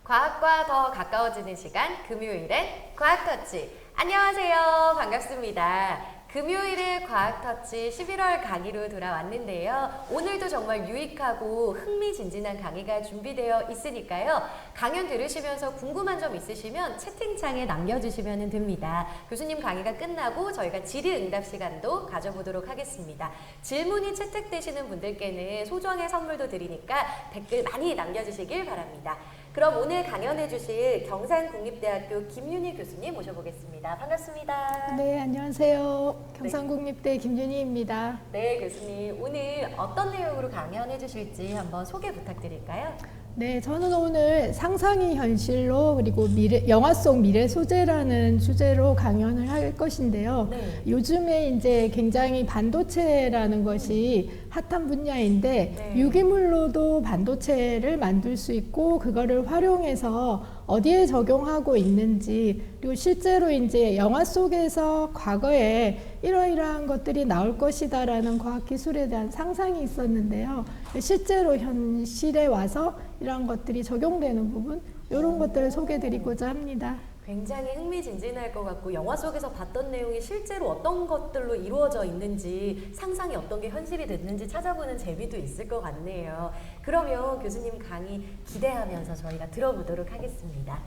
과학과 더 가까워지는 시간, 금요일엔 과학터치. 안녕하세요. 반갑습니다. 금요일의 과학터치 11월 강의로 돌아왔는데요. 오늘도 정말 유익하고 흥미진진한 강의가 준비되어 있으니까요. 강연 들으시면서 궁금한 점 있으시면 채팅창에 남겨주시면 됩니다. 교수님 강의가 끝나고 저희가 질의응답 시간도 가져보도록 하겠습니다. 질문이 채택되시는 분들께는 소정의 선물도 드리니까 댓글 많이 남겨주시길 바랍니다. 그럼 오늘 강연해 주실 경산국립대학교 김윤희 교수님 모셔보겠습니다. 반갑습니다. 네, 안녕하세요. 경산국립대 김윤희입니다. 네, 교수님. 오늘 어떤 내용으로 강연해 주실지 한번 소개 부탁드릴까요? 네, 저는 오늘 상상이 현실로 그리고 영화 속 미래 소재라는 주제로 강연을 할 것인데요. 네. 요즘에 이제 굉장히 반도체라는 것이 핫한 분야인데 네. 유기물로도 반도체를 만들 수 있고 그거를 활용해서 어디에 적용하고 있는지 그리고 실제로 이제 영화 속에서 과거에 이러이러한 것들이 나올 것이다라는 과학기술에 대한 상상이 있었는데요. 실제로 현실에 와서 이러한 것들이 적용되는 부분 이런 것들을 소개해드리고자 합니다. 굉장히 흥미진진할 것 같고 영화 속에서 봤던 내용이 실제로 어떤 것들로 이루어져 있는지 상상이 어떤 게 현실이 됐는지 찾아보는 재미도 있을 것 같네요. 그러면 교수님 강의 기대하면서 저희가 들어보도록 하겠습니다.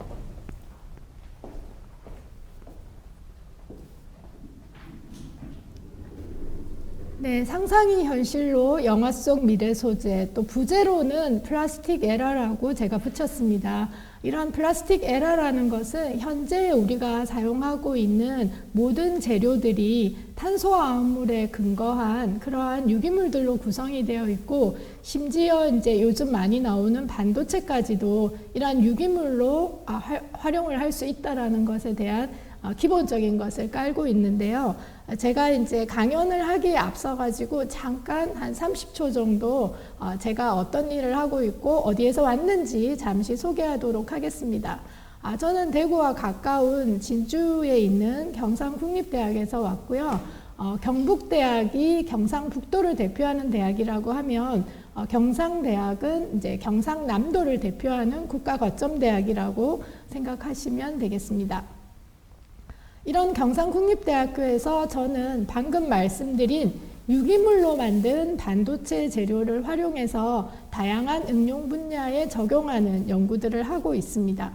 네, 상상이 현실로 영화 속 미래 소재, 또 부제로는 플라스틱 에라라고 제가 붙였습니다. 이러한 플라스틱 에라라는 것은 현재 우리가 사용하고 있는 모든 재료들이 탄소화합물에 근거한 그러한 유기물들로 구성이 되어 있고 심지어 이제 요즘 많이 나오는 반도체까지도 이러한 유기물로 활용을 할 수 있다라는 것에 대한 기본적인 것을 깔고 있는데요. 제가 이제 강연을 하기에 앞서 가지고 잠깐 한 30초 정도 제가 어떤 일을 하고 있고 어디에서 왔는지 잠시 소개하도록 하겠습니다. 저는 대구와 가까운 진주에 있는 경상국립대학에서 왔고요. 경북대학이 경상북도를 대표하는 대학이라고 하면 경상대학은 이제 경상남도를 대표하는 국가거점대학이라고 생각하시면 되겠습니다. 이런 경상국립대학교에서 저는 방금 말씀드린 유기물로 만든 반도체 재료를 활용해서 다양한 응용 분야에 적용하는 연구들을 하고 있습니다.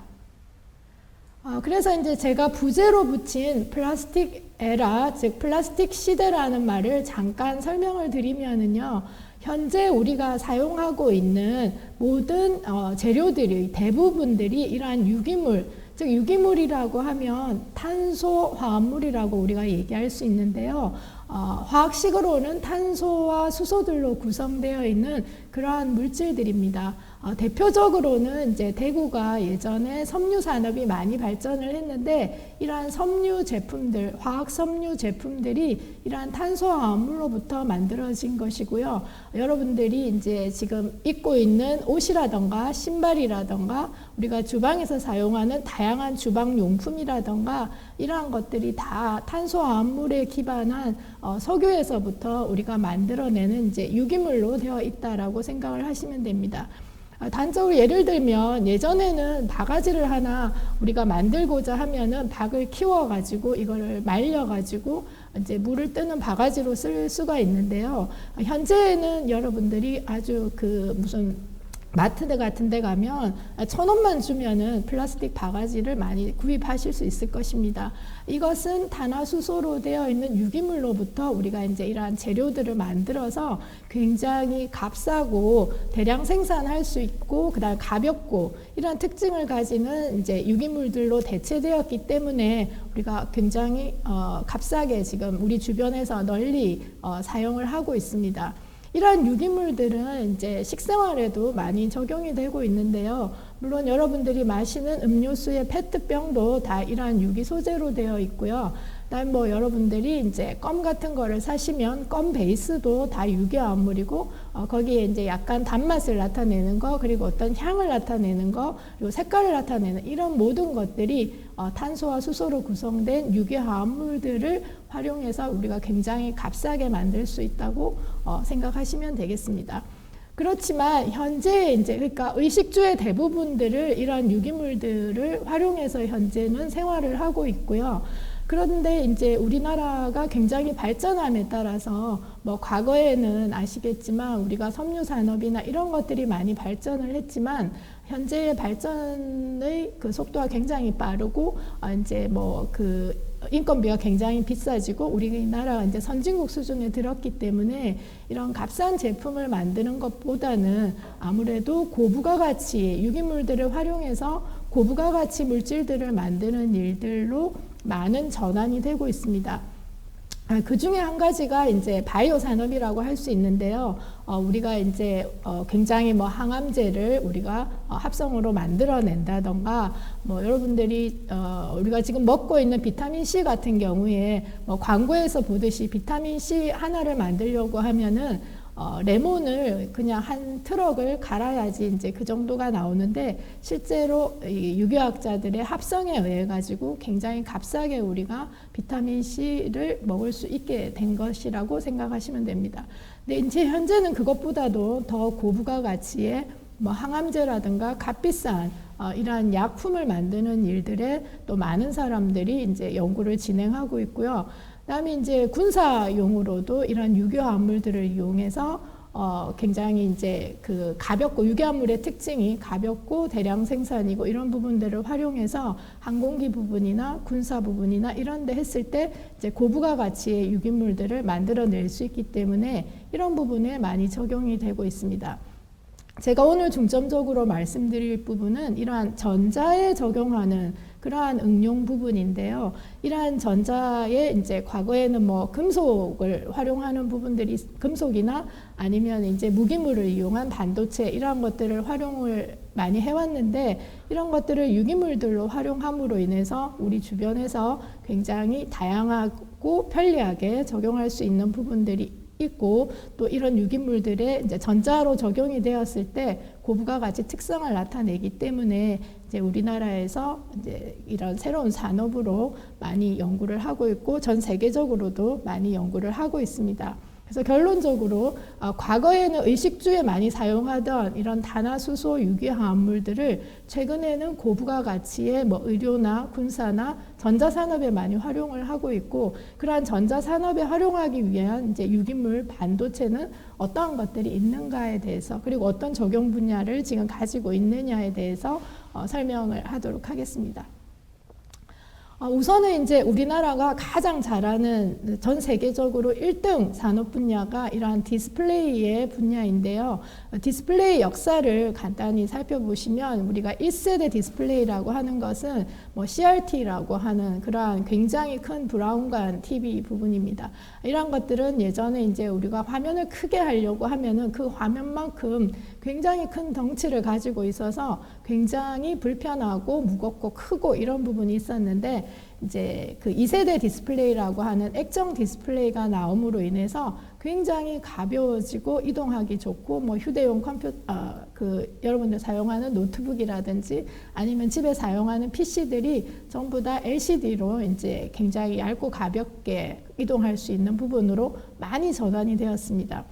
그래서 이제 제가 부제로 붙인 플라스틱 에라, 즉 플라스틱 시대라는 말을 잠깐 설명을 드리면은요. 현재 우리가 사용하고 있는 모든 재료들이 대부분들이 이러한 유기물, 즉 유기물이라고 하면 탄소 화합물이라고 우리가 얘기할 수 있는데요. 화학식으로는 탄소와 수소들로 구성되어 있는 그러한 물질들입니다. 대표적으로는 이제 대구가 예전에 섬유 산업이 많이 발전을 했는데 이러한 섬유 제품들, 화학 섬유 제품들이 이러한 탄소 화합물로부터 만들어진 것이고요. 여러분들이 이제 지금 입고 있는 옷이라던가 신발이라던가 우리가 주방에서 사용하는 다양한 주방 용품이라던가 이러한 것들이 다 탄소 화합물에 기반한 석유에서부터 우리가 만들어내는 이제 유기물로 되어 있다라고 생각을 하시면 됩니다. 단적으로 예를 들면 예전에는 바가지를 하나 우리가 만들고자 하면은 박을 키워가지고 이거를 말려가지고 이제 물을 뜨는 바가지로 쓸 수가 있는데요. 현재는 여러분들이 아주 무슨 마트 같은 데 가면 1,000원만 주면은 플라스틱 바가지를 많이 구입하실 수 있을 것입니다. 이것은 탄화수소로 되어 있는 유기물로부터 우리가 이제 이러한 재료들을 만들어서 굉장히 값싸고 대량 생산할 수 있고 그다음 가볍고 이러한 특징을 가지는 이제 유기물들로 대체되었기 때문에 우리가 굉장히 값싸게 지금 우리 주변에서 널리 사용을 하고 있습니다. 이러한 유기물들은 이제 식생활에도 많이 적용이 되고 있는데요. 물론 여러분들이 마시는 음료수의 페트병도 다 이러한 유기 소재로 되어 있고요. 그다음 뭐 여러분들이 이제 껌 같은 거를 사시면 껌 베이스도 다 유기화합물이고 거기에 이제 약간 단맛을 나타내는 거 그리고 어떤 향을 나타내는 거 그리고 색깔을 나타내는 이런 모든 것들이 탄소와 수소로 구성된 유기화합물들을 활용해서 우리가 굉장히 값싸게 만들 수 있다고 생각하시면 되겠습니다. 그렇지만 현재 이제 그러니까 의식주의 대부분들을 이런 유기물들을 활용해서 현재는 생활을 하고 있고요. 그런데 이제 우리나라가 굉장히 발전함에 따라서 뭐 과거에는 아시겠지만 우리가 섬유 산업이나 이런 것들이 많이 발전을 했지만 현재의 발전의 그 속도가 굉장히 빠르고 이제 뭐 그 인건비가 굉장히 비싸지고 우리나라가 이제 선진국 수준에 들었기 때문에 이런 값싼 제품을 만드는 것보다는 아무래도 고부가가치 유기물들을 활용해서 고부가가치 물질들을 만드는 일들로 많은 전환이 되고 있습니다. 그 중에 한 가지가 이제 바이오 산업이라고 할 수 있는데요. 우리가 이제 굉장히 뭐 항암제를 우리가 합성으로 만들어낸다던가, 뭐 여러분들이 우리가 지금 먹고 있는 비타민 C 같은 경우에 뭐 광고에서 보듯이 비타민 C 하나를 만들려고 하면은 레몬을 그냥 한 트럭을 갈아야지 이제 그 정도가 나오는데 실제로 이 유기학자들의 합성에 의해 가지고 굉장히 값싸게 우리가 비타민 C를 먹을 수 있게 된 것이라고 생각하시면 됩니다. 근데 이제 현재는 그것보다도 더 고부가 가치의 뭐 항암제라든가 값비싼 이러한 약품을 만드는 일들에 또 많은 사람들이 이제 연구를 진행하고 있고요. 그다음에 이제 군사용으로도 이런 유기화합물들을 이용해서 굉장히 이제 그 가볍고 유기화합물의 특징이 가볍고 대량 생산이고 이런 부분들을 활용해서 항공기 부분이나 군사 부분이나 이런 데 했을 때 이제 고부가 가치의 유기물들을 만들어낼 수 있기 때문에 이런 부분에 많이 적용이 되고 있습니다. 제가 오늘 중점적으로 말씀드릴 부분은 이러한 전자에 적용하는 그러한 응용 부분인데요. 이러한 전자에 이제 과거에는 뭐 금속을 활용하는 부분들이 금속이나 아니면 이제 무기물을 이용한 반도체 이러한 것들을 활용을 많이 해왔는데 이런 것들을 유기물들로 활용함으로 인해서 우리 주변에서 굉장히 다양하고 편리하게 적용할 수 있는 부분들이 있고 또 이런 유기물들의 이제 전자로 적용이 되었을 때 고부가 가치 특성을 나타내기 때문에 이제 우리나라에서 이제 이런 새로운 산업으로 많이 연구를 하고 있고 전 세계적으로도 많이 연구를 하고 있습니다. 그래서 결론적으로 과거에는 의식주에 많이 사용하던 이런 탄화수소 유기화합물들을 최근에는 고부가 가치의 뭐 의료나 군사나 전자산업에 많이 활용을 하고 있고 그러한 전자산업에 활용하기 위한 이제 유기물 반도체는 어떠한 것들이 있는가에 대해서 그리고 어떤 적용 분야를 지금 가지고 있느냐에 대해서 설명을 하도록 하겠습니다. 우선은 이제 우리나라가 가장 잘하는 전 세계적으로 1등 산업 분야가 이러한 디스플레이의 분야인데요. 디스플레이 역사를 간단히 살펴보시면 우리가 1세대 디스플레이라고 하는 것은 뭐 CRT라고 하는 그러한 굉장히 큰 브라운관 TV 부분입니다. 이런 것들은 예전에 이제 우리가 화면을 크게 하려고 하면은 그 화면만큼 굉장히 큰 덩치를 가지고 있어서 굉장히 불편하고 무겁고 크고 이런 부분이 있었는데 이제 그 2세대 디스플레이라고 하는 액정 디스플레이가 나옴으로 인해서 굉장히 가벼워지고 이동하기 좋고 뭐 휴대용 컴퓨터 그 여러분들 사용하는 노트북이라든지 아니면 집에 사용하는 PC들이 전부 다 LCD로 이제 굉장히 얇고 가볍게 이동할 수 있는 부분으로 많이 전환이 되었습니다.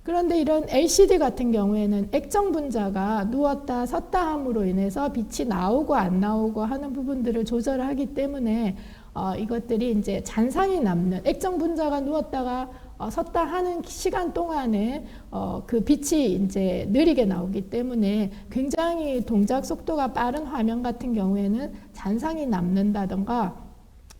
그런데 이런 LCD 같은 경우에는 액정 분자가 누웠다 섰다 함으로 인해서 빛이 나오고 안 나오고 하는 부분들을 조절하기 때문에 이것들이 이제 잔상이 남는 액정 분자가 누웠다가 섰다 하는 시간 동안에 그 빛이 이제 느리게 나오기 때문에 굉장히 동작 속도가 빠른 화면 같은 경우에는 잔상이 남는다던가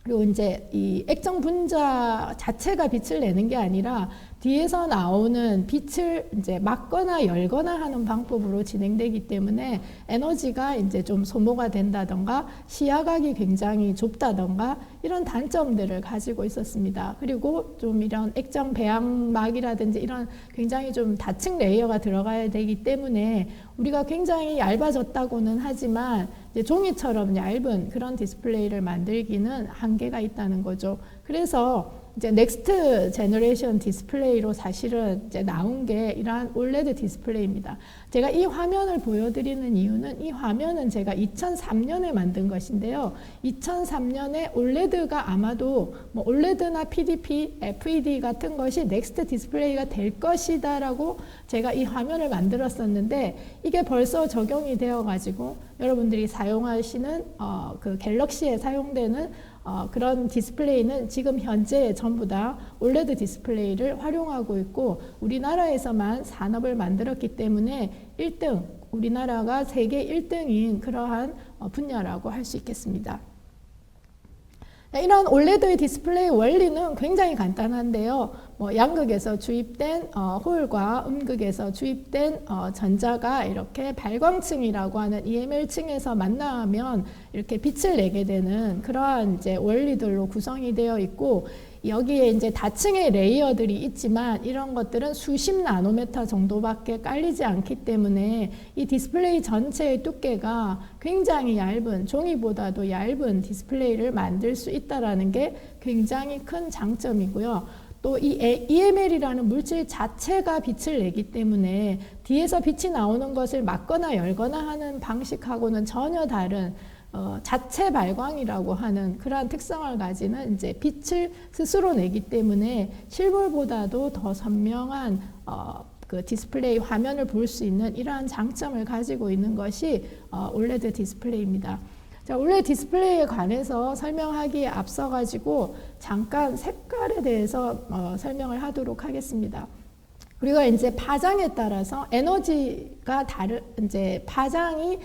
그리고 이제 이 액정 분자 자체가 빛을 내는 게 아니라 뒤에서 나오는 빛을 이제 막거나 열거나 하는 방법으로 진행되기 때문에 에너지가 이제 좀 소모가 된다던가 시야각이 굉장히 좁다던가 이런 단점들을 가지고 있었습니다. 그리고 좀 이런 액정 배양막이라든지 이런 굉장히 좀 다층 레이어가 들어가야 되기 때문에 우리가 굉장히 얇아졌다고는 하지만 이제 종이처럼 얇은 그런 디스플레이를 만들기는 한계가 있다는 거죠. 그래서 이제 넥스트 제너레이션 디스플레이로 사실은 이제 나온 게 이러한 올레드 디스플레이입니다. 제가 이 화면을 보여드리는 이유는 이 화면은 제가 2003년에 만든 것인데요. 2003년에 올레드가 아마도 뭐 올레드나 PDP, FED 같은 것이 넥스트 디스플레이가 될 것이다라고 제가 이 화면을 만들었었는데 이게 벌써 적용이 되어 가지고 여러분들이 사용하시는 그 갤럭시에 사용되는 그런 디스플레이는 지금 현재 전부 다 올레드 디스플레이를 활용하고 있고 우리나라에서만 산업을 만들었기 때문에 1등, 우리나라가 세계 1등인 그러한 분야라고 할 수 있겠습니다. 이런 올레드의 디스플레이 원리는 굉장히 간단한데요. 뭐 양극에서 주입된 홀과 음극에서 주입된 전자가 이렇게 발광층이라고 하는 EML층에서 만나면 이렇게 빛을 내게 되는 그러한 이제 원리들로 구성이 되어 있고 여기에 이제 다층의 레이어들이 있지만 이런 것들은 수십 나노미터 정도밖에 깔리지 않기 때문에 이 디스플레이 전체의 두께가 굉장히 얇은 종이보다도 얇은 디스플레이를 만들 수 있다라는 게 굉장히 큰 장점이고요. 또 이 EML이라는 물질 자체가 빛을 내기 때문에 뒤에서 빛이 나오는 것을 막거나 열거나 하는 방식하고는 전혀 다른 자체 발광이라고 하는 그러한 특성을 가지는 이제 빛을 스스로 내기 때문에 실물보다도 더 선명한 그 디스플레이 화면을 볼 수 있는 이러한 장점을 가지고 있는 것이 올레드 디스플레이입니다. 자, 올레드 디스플레이에 관해서 설명하기에 앞서 가지고 잠깐 색깔에 대해서 설명을 하도록 하겠습니다. 우리가 이제 파장에 따라서 에너지가 이제 파장이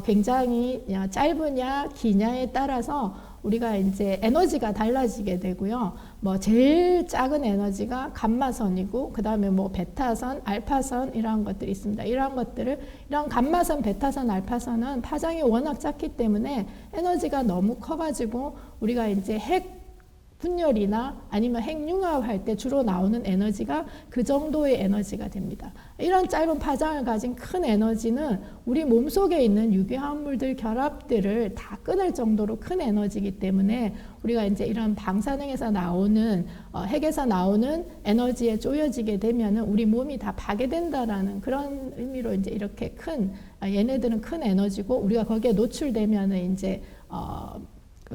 굉장히 짧으냐 기냐에 따라서 우리가 이제 에너지가 달라지게 되고요. 뭐 제일 작은 에너지가 감마선이고 그다음에 뭐 베타선, 알파선 이런 것들이 있습니다. 이런 감마선, 베타선, 알파선은 파장이 워낙 작기 때문에 에너지가 너무 커가지고 우리가 이제 핵 분열이나 아니면 핵융합할 때 주로 나오는 에너지가 그 정도의 에너지가 됩니다. 이런 짧은 파장을 가진 큰 에너지는 우리 몸속에 있는 유기화합물들 결합들을 다 끊을 정도로 큰 에너지이기 때문에 우리가 이제 이런 방사능에서 나오는 핵에서 나오는 에너지에 쪼여지게 되면은 우리 몸이 다 파괴된다라는 그런 의미로 이제 이렇게 얘네들은 큰 에너지고 우리가 거기에 노출되면은 이제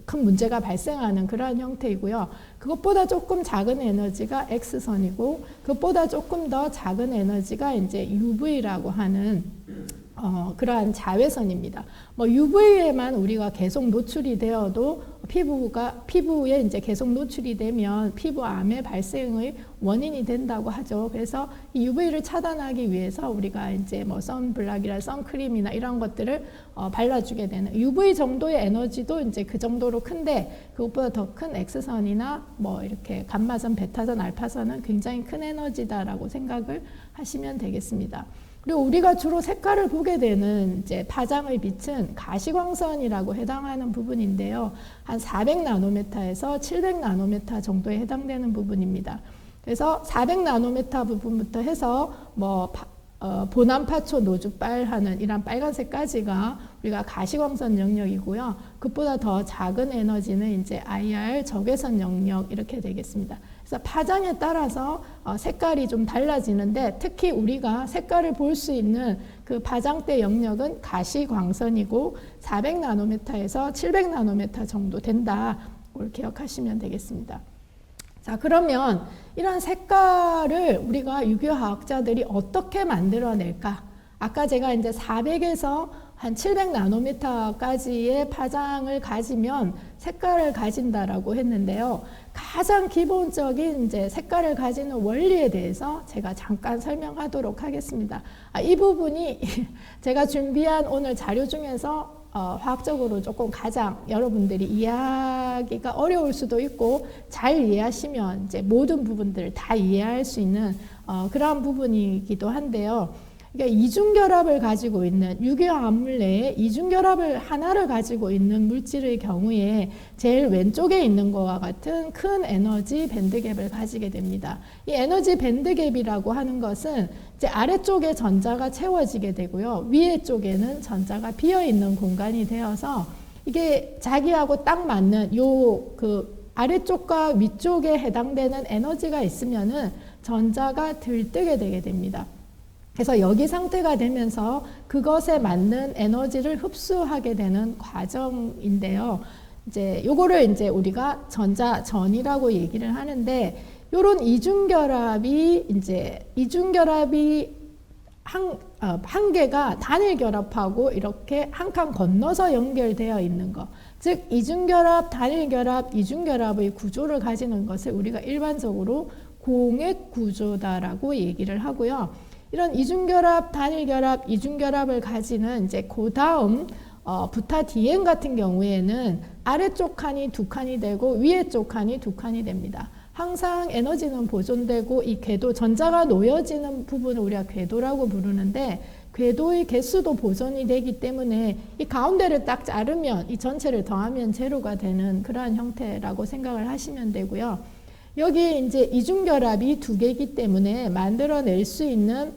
큰 문제가 발생하는 그러한 형태이고요. 그것보다 조금 작은 에너지가 X선이고 그것보다 조금 더 작은 에너지가 이제 UV라고 하는 그러한 자외선입니다. 뭐 UV에만 우리가 계속 노출이 되어도 피부에 이제 계속 노출이 되면 피부암의 발생의 원인이 된다고 하죠. 그래서 이 UV를 차단하기 위해서 우리가 이제 뭐 선블락이나 선크림이나 이런 것들을 발라주게 되는 UV 정도의 에너지도 이제 그 정도로 큰데 그것보다 더 큰 X선이나 뭐 이렇게 감마선, 베타선, 알파선은 굉장히 큰 에너지다라고 생각을 하시면 되겠습니다. 그리고 우리가 주로 색깔을 보게 되는 이제 파장의 빛은 가시광선이라고 해당하는 부분인데요. 한 400나노미터에서 700나노미터 정도에 해당되는 부분입니다. 그래서 400나노미터 부분부터 해서 뭐 보남파초 노주빨하는 이런 빨간색까지가 우리가 가시광선 영역이고요. 그보다 더 작은 에너지는 이제 IR 적외선 영역 이렇게 되겠습니다. 그래서 파장에 따라서 색깔이 좀 달라지는데 특히 우리가 색깔을 볼 수 있는 그 파장대 영역은 가시광선이고 400나노미터에서 700나노미터 정도 된다. 걸 기억하시면 되겠습니다. 자, 그러면 이런 색깔을 우리가 유교화학자들이 어떻게 만들어낼까? 아까 제가 이제 400에서 한 700나노미터까지의 파장을 가지면 색깔을 가진다라고 했는데요. 가장 기본적인 이제 색깔을 가지는 원리에 대해서 제가 잠깐 설명하도록 하겠습니다. 이 부분이 제가 준비한 오늘 자료 중에서 화학적으로 조금 가장 여러분들이 이해하기가 어려울 수도 있고 잘 이해하시면 이제 모든 부분들을 다 이해할 수 있는 그러한 부분이기도 한데요. 그러니까 이중결합을 가지고 있는 유기화합물 내에 이중결합을 하나를 가지고 있는 물질의 경우에 제일 왼쪽에 있는 것과 같은 큰 에너지 밴드갭을 가지게 됩니다. 이 에너지 밴드갭이라고 하는 것은 이제 아래쪽에 전자가 채워지게 되고요. 위에 쪽에는 전자가 비어 있는 공간이 되어서 이게 자기하고 딱 맞는 요 그 아래쪽과 위쪽에 해당되는 에너지가 있으면은 전자가 들뜨게 되게 됩니다. 그래서 여기 상태가 되면서 그것에 맞는 에너지를 흡수하게 되는 과정인데요. 이제 요거를 이제 우리가 전자전이라고 얘기를 하는데, 요런 이중결합이 한 개가 단일 결합하고 이렇게 한 칸 건너서 연결되어 있는 것, 즉 이중결합, 단일결합, 이중결합의 구조를 가지는 것을 우리가 일반적으로 공액 구조다라고 얘기를 하고요. 이런 이중결합, 단일결합, 이중결합을 가지는 이제 그 다음 부타디엔 같은 경우에는 아래쪽 칸이 두 칸이 되고 위에 쪽 칸이 두 칸이 됩니다. 항상 에너지는 보존되고 이 궤도, 전자가 놓여지는 부분을 우리가 궤도라고 부르는데, 궤도의 개수도 보존이 되기 때문에 이 가운데를 딱 자르면 이 전체를 더하면 제로가 되는 그러한 형태라고 생각을 하시면 되고요. 여기 이제 이중결합이 두 개이기 때문에 만들어낼 수 있는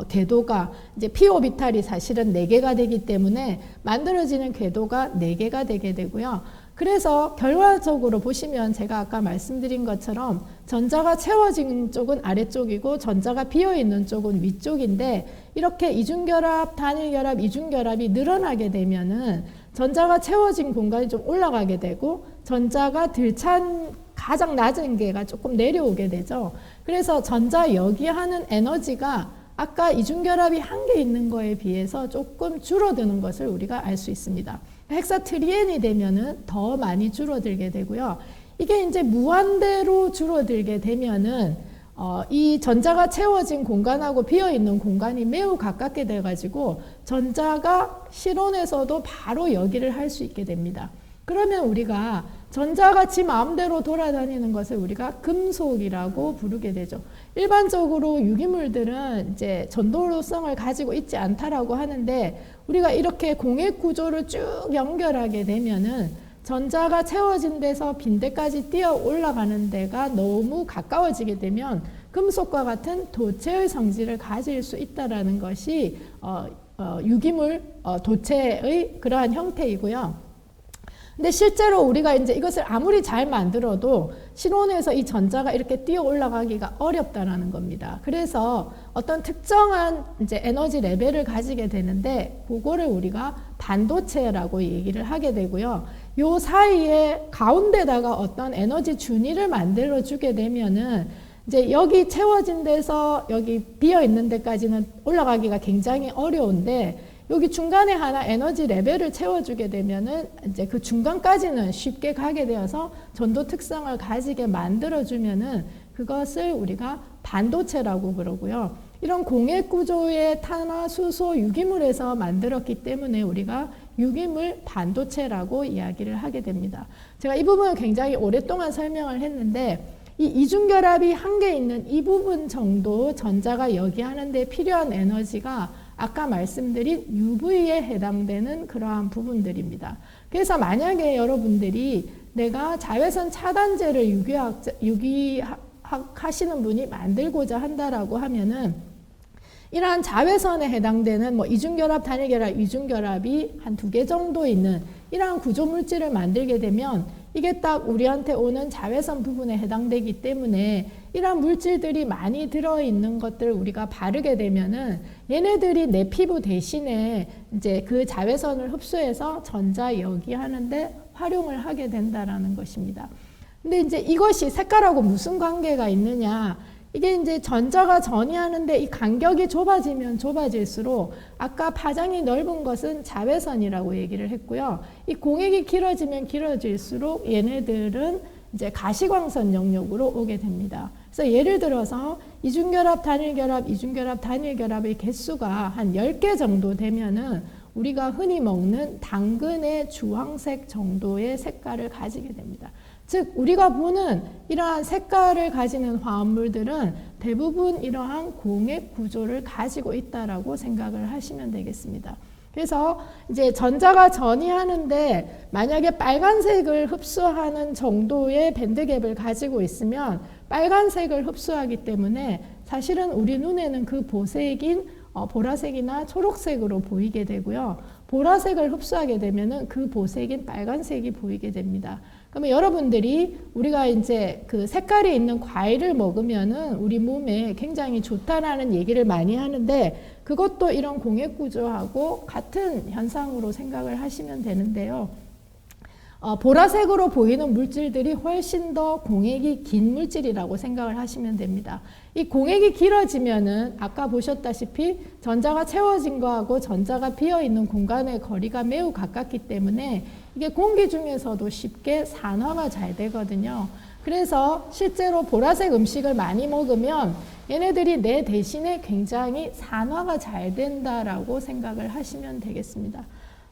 궤도가 이제 p 오비탈이 사실은 4개가 되기 때문에 만들어지는 궤도가 4개가 되게 되고요. 그래서 결과적으로 보시면 제가 아까 말씀드린 것처럼 전자가 채워진 쪽은 아래쪽이고 전자가 비어있는 쪽은 위쪽인데, 이렇게 이중결합, 단일결합, 이중결합이 늘어나게 되면은 전자가 채워진 공간이 좀 올라가게 되고 전자가 들찬 가장 낮은 게가 조금 내려오게 되죠. 그래서 전자 여기하는 에너지가 아까 이중결합이 한 개 있는 거에 비해서 조금 줄어드는 것을 우리가 알 수 있습니다. 헥사트리엔이 되면은 더 많이 줄어들게 되고요. 이게 이제 무한대로 줄어들게 되면은 이 전자가 채워진 공간하고 비어있는 공간이 매우 가깝게 돼가지고 전자가 실온에서도 바로 여기를 할 수 있게 됩니다. 그러면 우리가 전자가 지 마음대로 돌아다니는 것을 우리가 금속이라고 부르게 되죠. 일반적으로 유기물들은 이제 전도성을 가지고 있지 않다라고 하는데, 우리가 이렇게 공액 구조를 쭉 연결하게 되면은 전자가 채워진 데서 빈대까지 뛰어 올라가는 데가 너무 가까워지게 되면 금속과 같은 도체의 성질을 가질 수 있다라는 것이 유기물 도체의 그러한 형태이고요. 근데 실제로 우리가 이제 이것을 아무리 잘 만들어도 실온에서 이 전자가 이렇게 뛰어 올라가기가 어렵다라는 겁니다. 그래서 어떤 특정한 이제 에너지 레벨을 가지게 되는데, 그거를 우리가 반도체라고 얘기를 하게 되고요. 요 사이에 가운데다가 어떤 에너지 준위를 만들어 주게 되면은 이제 여기 채워진 데서 여기 비어 있는 데까지는 올라가기가 굉장히 어려운데, 여기 중간에 하나 에너지 레벨을 채워주게 되면은 이제 그 중간까지는 쉽게 가게 되어서 전도 특성을 가지게 만들어주면은 그것을 우리가 반도체라고 그러고요. 이런 공액 구조의 탄화, 수소, 유기물에서 만들었기 때문에 우리가 유기물 반도체라고 이야기를 하게 됩니다. 제가 이 부분을 굉장히 오랫동안 설명을 했는데, 이 이중결합이 한 개 있는 이 부분 정도 전자가 여기 하는데 필요한 에너지가 아까 말씀드린 UV에 해당되는 그러한 부분들입니다. 그래서 만약에 여러분들이 내가 자외선 차단제를 유기하시는 분이 만들고자 한다라고 하면은, 이러한 자외선에 해당되는 뭐 이중결합, 단일결합, 이중결합이 한 2개 정도 있는 이러한 구조물질을 만들게 되면 이게 딱 우리한테 오는 자외선 부분에 해당되기 때문에 이러한 물질들이 많이 들어있는 것들을 우리가 바르게 되면은 얘네들이 내 피부 대신에 이제 그 자외선을 흡수해서 전자여기 하는데 활용을 하게 된다라는 것입니다. 근데 이제 이것이 색깔하고 무슨 관계가 있느냐? 이게 이제 전자가 전이하는데 이 간격이 좁아지면 좁아질수록 아까 파장이 넓은 것은 자외선이라고 얘기를 했고요. 이 공액이 길어지면 길어질수록 얘네들은 이제 가시광선 영역으로 오게 됩니다. 그래서 예를 들어서 이중결합, 단일결합, 이중결합, 단일결합의 개수가 한 10개 정도 되면은 우리가 흔히 먹는 당근의 주황색 정도의 색깔을 가지게 됩니다. 즉 우리가 보는 이러한 색깔을 가지는 화합물들은 대부분 이러한 공액 구조를 가지고 있다라고 생각을 하시면 되겠습니다. 그래서 이제 전자가 전이하는데 만약에 빨간색을 흡수하는 정도의 밴드갭을 가지고 있으면 빨간색을 흡수하기 때문에 사실은 우리 눈에는 그 보색인 보라색이나 초록색으로 보이게 되고요. 보라색을 흡수하게 되면은 그 보색인 빨간색이 보이게 됩니다. 그러면 여러분들이 우리가 이제 그 색깔이 있는 과일을 먹으면은 우리 몸에 굉장히 좋다라는 얘기를 많이 하는데 그것도 이런 공액 구조하고 같은 현상으로 생각을 하시면 되는데요. 보라색으로 보이는 물질들이 훨씬 더 공액이 긴 물질이라고 생각을 하시면 됩니다. 이 공액이 길어지면은 아까 보셨다시피 전자가 채워진 거하고 전자가 비어 있는 공간의 거리가 매우 가깝기 때문에 이게 공기 중에서도 쉽게 산화가 잘 되거든요. 그래서 실제로 보라색 음식을 많이 먹으면 얘네들이 내 대신에 굉장히 산화가 잘 된다라고 생각을 하시면 되겠습니다.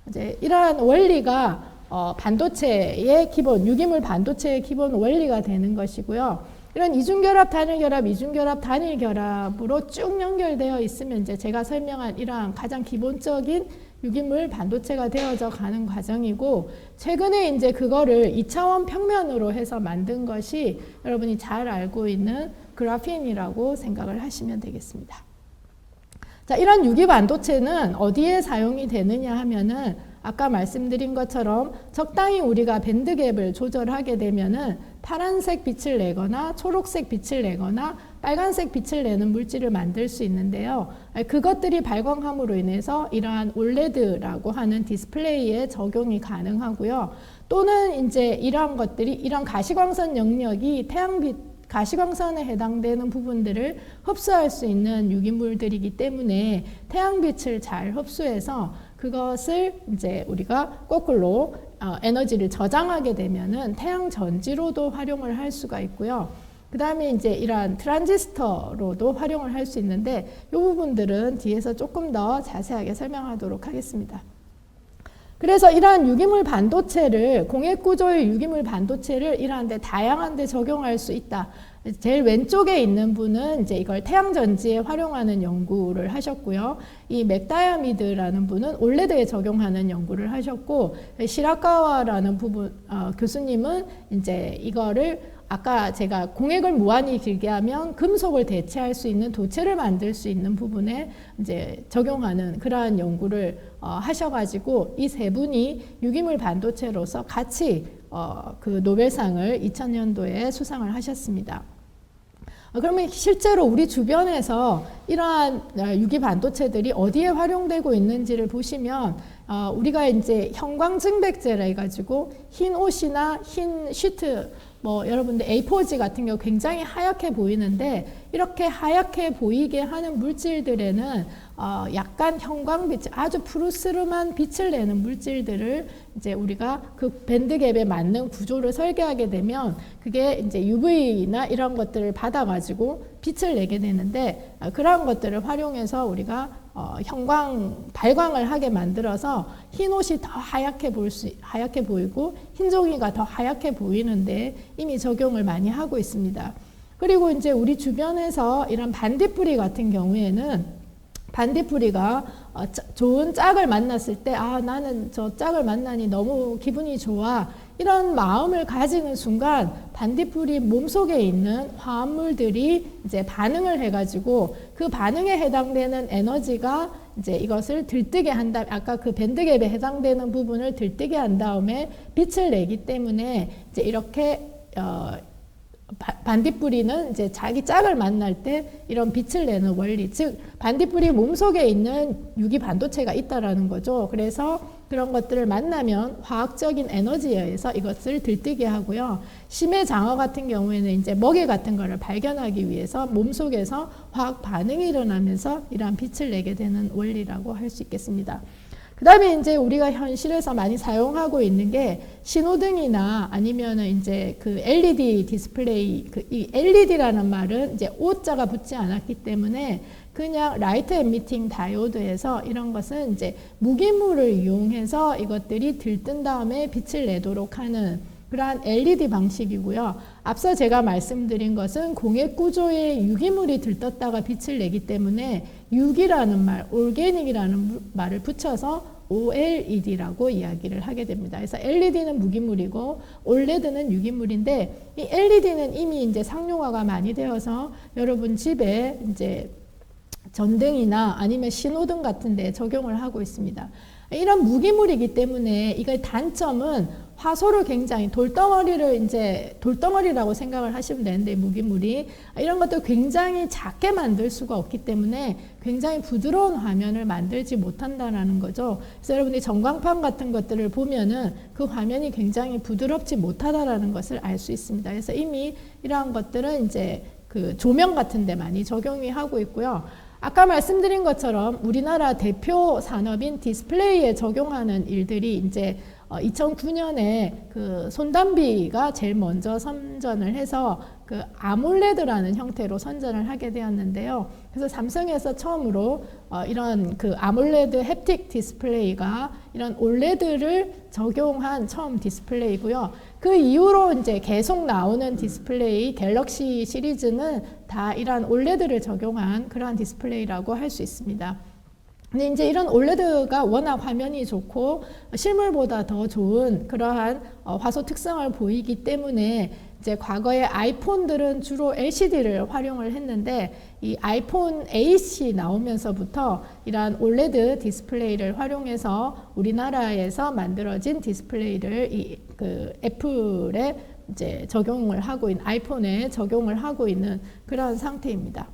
이제 이러한 원리가 반도체의 기본, 유기물 반도체의 기본 원리가 되는 것이고요. 이런 이중결합, 단일결합, 이중결합, 단일결합으로 쭉 연결되어 있으면 이제 제가 설명한 이러한 가장 기본적인 유기물 반도체가 되어져 가는 과정이고, 최근에 이제 그거를 2차원 평면으로 해서 만든 것이 여러분이 잘 알고 있는 그래핀이라고 생각을 하시면 되겠습니다. 자, 이런 유기 반도체는 어디에 사용이 되느냐 하면은 아까 말씀드린 것처럼 적당히 우리가 밴드갭을 조절하게 되면은 파란색 빛을 내거나 초록색 빛을 내거나 빨간색 빛을 내는 물질을 만들 수 있는데요. 그것들이 발광함으로 인해서 이러한 OLED라고 하는 디스플레이에 적용이 가능하고요. 또는 이제 이러한 것들이 이런 가시광선 영역이 태양빛 가시광선에 해당되는 부분들을 흡수할 수 있는 유기물들이기 때문에 태양빛을 잘 흡수해서 그것을 이제 우리가 거꾸로 에너지를 저장하게 되면은 태양 전지로도 활용을 할 수가 있고요. 그 다음에 이제 이러한 트랜지스터로도 활용을 할 수 있는데 이 부분들은 뒤에서 조금 더 자세하게 설명하도록 하겠습니다. 그래서 이러한 유기물 반도체를, 공액 구조의 유기물 반도체를 이러한 데 다양한 데 적용할 수 있다. 제일 왼쪽에 있는 분은 이제 이걸 태양전지에 활용하는 연구를 하셨고요. 이 맥다이아미드라는 분은 올레드에 적용하는 연구를 하셨고, 시라카와라는 교수님은 이제 이거를 아까 제가 공액을 무한히 길게 하면 금속을 대체할 수 있는 도체를 만들 수 있는 부분에 이제 적용하는 그러한 연구를 하셔가지고 이 세 분이 유기물 반도체로서 같이 그 노벨상을 2000년도에 수상을 하셨습니다. 그러면 실제로 우리 주변에서 이러한 유기 반도체들이 어디에 활용되고 있는지를 보시면 우리가 이제 형광증백제라 해가지고 흰 옷이나 흰 시트, 뭐 여러분들 A4지 같은 경우 굉장히 하얗게 보이는데 이렇게 하얗게 보이게 하는 물질들에는 약간 형광빛, 아주 푸르스름한 빛을 내는 물질들을 이제 우리가 그 밴드갭에 맞는 구조를 설계하게 되면 그게 이제 UV나 이런 것들을 받아가지고 빛을 내게 되는데 그런 것들을 활용해서 우리가 발광을 하게 만들어서 흰 옷이 더 하얗게 보이고 흰 종이가 더 하얗게 보이는데 이미 적용을 많이 하고 있습니다. 그리고 이제 우리 주변에서 이런 반딧불이 같은 경우에는 반딧불이가 좋은 짝을 만났을 때 나는 저 짝을 만나니 너무 기분이 좋아, 이런 마음을 가지는 순간 반딧불이 몸속에 있는 화합물들이 이제 반응을 해가지고 그 반응에 해당되는 에너지가 이제 이것을 들뜨게 한다. 아까 그 밴드갭에 해당되는 부분을 들뜨게 한 다음에 빛을 내기 때문에 이제 이렇게 반딧불이는 이제 자기 짝을 만날 때 이런 빛을 내는 원리, 즉 반딧불이 몸속에 있는 유기 반도체가 있다라는 거죠. 그래서 그런 것들을 만나면 화학적인 에너지에 의해서 이것을 들뜨게 하고요. 심해 장어 같은 경우에는 이제 먹이 같은 거를 발견하기 위해서 몸속에서 화학 반응이 일어나면서 이러한 빛을 내게 되는 원리라고 할 수 있겠습니다. 그 다음에 이제 우리가 현실에서 많이 사용하고 있는 게 신호등이나 아니면은 이제 그 LED 디스플레이, 이 LED라는 말은 이제 O자가 붙지 않았기 때문에 그냥 라이트 에미팅 다이오드에서 이런 것은 이제 무기물을 이용해서 이것들이 들뜬 다음에 빛을 내도록 하는 그러한 LED 방식이고요. 앞서 제가 말씀드린 것은 공액 구조의 유기물이 들떴다가 빛을 내기 때문에 유기라는 말, 올게닉이라는 말을 붙여서 OLED라고 이야기를 하게 됩니다. 그래서 LED는 무기물이고 OLED는 유기물인데 이 LED는 이미 이제 상용화가 많이 되어서 여러분 집에 이제 전등이나 아니면 신호등 같은 데 적용을 하고 있습니다. 이런 무기물이기 때문에 이거의 단점은 화소를 굉장히 돌덩어리를 이제 돌덩어리라고 생각을 하시면 되는데 무기물이 이런 것도 굉장히 작게 만들 수가 없기 때문에 굉장히 부드러운 화면을 만들지 못한다라는 거죠. 그래서 여러분이 전광판 같은 것들을 보면은 그 화면이 굉장히 부드럽지 못하다라는 것을 알 수 있습니다. 그래서 이미 이러한 것들은 이제 그 조명 같은 데 많이 적용이 하고 있고요. 아까 말씀드린 것처럼 우리나라 대표 산업인 디스플레이에 적용하는 일들이 이제 2009년에 그 손담비가 제일 먼저 선전을 해서 그 아몰레드라는 형태로 선전을 하게 되었는데요. 그래서 삼성에서 처음으로 이런 그 아몰레드 햅틱 디스플레이가 이런 올레드를 적용한 처음 디스플레이고요. 그 이후로 이제 계속 나오는 디스플레이 갤럭시 시리즈는 다 이러한 올레드를 적용한 그러한 디스플레이라고 할 수 있습니다. 근데 이제 이런 올레드가 워낙 화면이 좋고 실물보다 더 좋은 그러한 화소 특성을 보이기 때문에 이제 과거에 아이폰들은 주로 LCD를 활용을 했는데 이 아이폰 8이 나오면서부터 이러한 올레드 디스플레이를 활용해서 우리나라에서 만들어진 디스플레이를 그 애플에 이제 적용을 하고 있는 아이폰에 적용을 하고 있는 그런 상태입니다.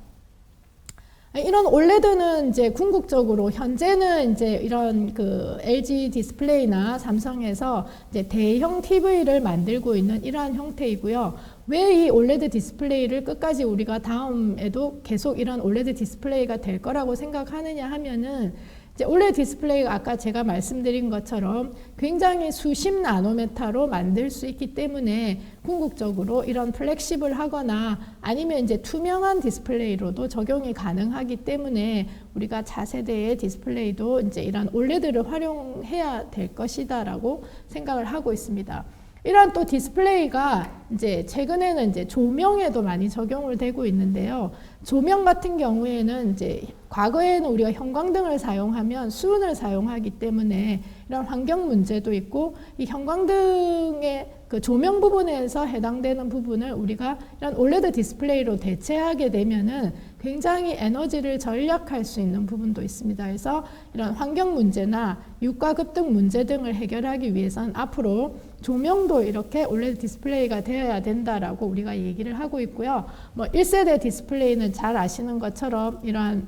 이런 올레드는 이제 궁극적으로 현재는 이제 이런 그 LG 디스플레이나 삼성에서 이제 대형 TV를 만들고 있는 이러한 형태이고요. 왜 이 올레드 디스플레이를 끝까지 우리가 다음에도 계속 이런 올레드 디스플레이가 될 거라고 생각하느냐 하면은 이제 올레드 디스플레이가 아까 제가 말씀드린 것처럼 굉장히 수십 나노메타로 만들 수 있기 때문에 궁극적으로 이런 플렉십을 하거나 아니면 이제 투명한 디스플레이로도 적용이 가능하기 때문에 우리가 차세대의 디스플레이도 이제 이런 올레드를 활용해야 될 것이다라고 생각을 하고 있습니다. 이러한 또 디스플레이가 이제 최근에는 이제 조명에도 많이 적용을 되고 있는데요. 조명 같은 경우에는 이제 과거에는 우리가 형광등을 사용하면 수은을 사용하기 때문에 이런 환경 문제도 있고 이 형광등의 그 조명 부분에서 해당되는 부분을 우리가 이런 올레드 디스플레이로 대체하게 되면은 굉장히 에너지를 절약할 수 있는 부분도 있습니다. 그래서 이런 환경 문제나 유가 급등 문제 등을 해결하기 위해서는 앞으로 조명도 이렇게 올레드 디스플레이가 되어야 된다라고 우리가 얘기를 하고 있고요. 뭐 1세대 디스플레이는 잘 아시는 것처럼 이러한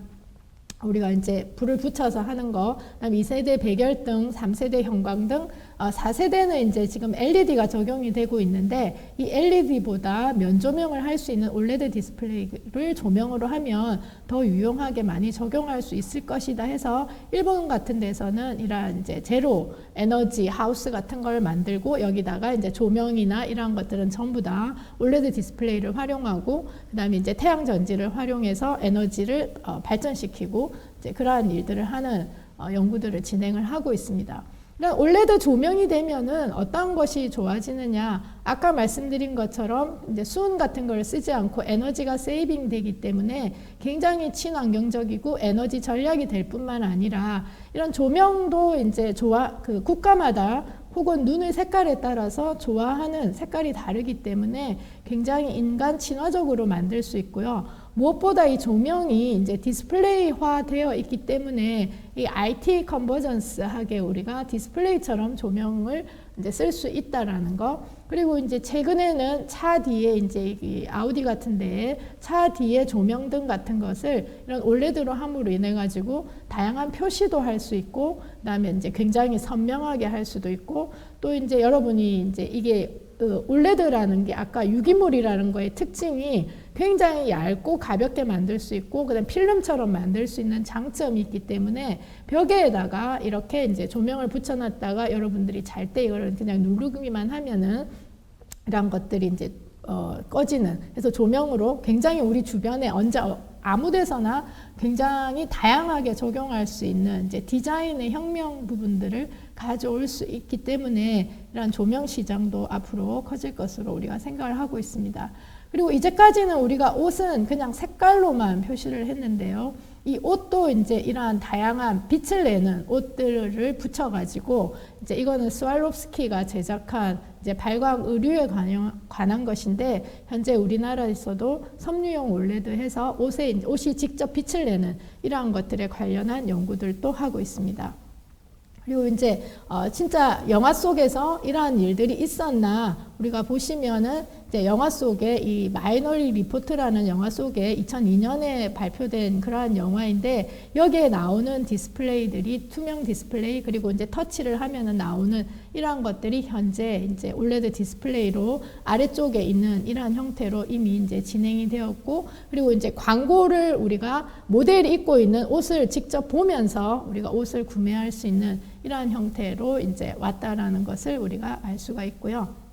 우리가 이제 불을 붙여서 하는 거, 그다음에 2세대 백열등, 3세대 형광등, 4세대는 이제 지금 LED가 적용이 되고 있는데 이 LED보다 면조명을 할 수 있는 올레드 디스플레이를 조명으로 하면 더 유용하게 많이 적용할 수 있을 것이다 해서 일본 같은 데서는 이런 이제 제로 에너지 하우스 같은 걸 만들고 여기다가 이제 조명이나 이러한 것들은 전부 다 올레드 디스플레이를 활용하고 그다음에 이제 태양 전지를 활용해서 에너지를 발전시키고 이제 그러한 일들을 하는 연구들을 진행을 하고 있습니다. 올레드 조명이 되면은 어떤 것이 좋아지느냐? 아까 말씀드린 것처럼 이제 수은 같은 걸 쓰지 않고 에너지가 세이빙 되기 때문에 굉장히 친환경적이고 에너지 절약이 될 뿐만 아니라 이런 조명도 이제 그 국가마다 혹은 눈의 색깔에 따라서 좋아하는 색깔이 다르기 때문에 굉장히 인간 친화적으로 만들 수 있고요. 무엇보다 이 조명이 이제 디스플레이화 되어 있기 때문에 이 IT 컨버전스하게 우리가 디스플레이처럼 조명을 이제 쓸 수 있다라는 거. 그리고 이제 최근에는 차 뒤에 이제 이 아우디 같은 데에 차 뒤에 조명등 같은 것을 이런 올레드로 함으로 인해 가지고 다양한 표시도 할 수 있고 그다음에 이제 굉장히 선명하게 할 수도 있고 또 이제 여러분이 이제 이게 올레드라는 게 아까 유기물이라는 거의 특징이 굉장히 얇고 가볍게 만들 수 있고 그다음 필름처럼 만들 수 있는 장점이 있기 때문에 벽에다가 이렇게 이제 조명을 붙여놨다가 여러분들이 잘 때 이거를 그냥 누르기만 하면은 이런 것들이 이제 꺼지는 그래서 조명으로 굉장히 우리 주변에 언제 아무 데서나 굉장히 다양하게 적용할 수 있는 이제 디자인의 혁명 부분들을 가져올 수 있기 때문에 이런 조명 시장도 앞으로 커질 것으로 우리가 생각을 하고 있습니다. 그리고 이제까지는 우리가 옷은 그냥 색깔로만 표시를 했는데요. 이 옷도 이제 이러한 다양한 빛을 내는 옷들을 붙여가지고 이제 이거는 스왈롭스키가 제작한 이제 발광 의류에 관한 것인데 현재 우리나라에서도 섬유용 올레드 해서 옷이 직접 빛을 내는 이러한 것들에 관련한 연구들도 하고 있습니다. 그리고 이제 진짜 영화 속에서 이러한 일들이 있었나 우리가 보시면은 이제 영화 속에 이 마이너리 리포트라는 영화 속에 2002년에 발표된 그러한 영화인데 여기에 나오는 디스플레이들이 투명 디스플레이 그리고 이제 터치를 하면은 나오는 이러한 것들이 현재 이제 올레드 디스플레이로 아래쪽에 있는 이러한 형태로 이미 이제 진행이 되었고 그리고 이제 광고를 우리가 모델이 입고 있는 옷을 직접 보면서 우리가 옷을 구매할 수 있는 이러한 형태로 이제 왔다라는 것을 우리가 알 수가 있고요.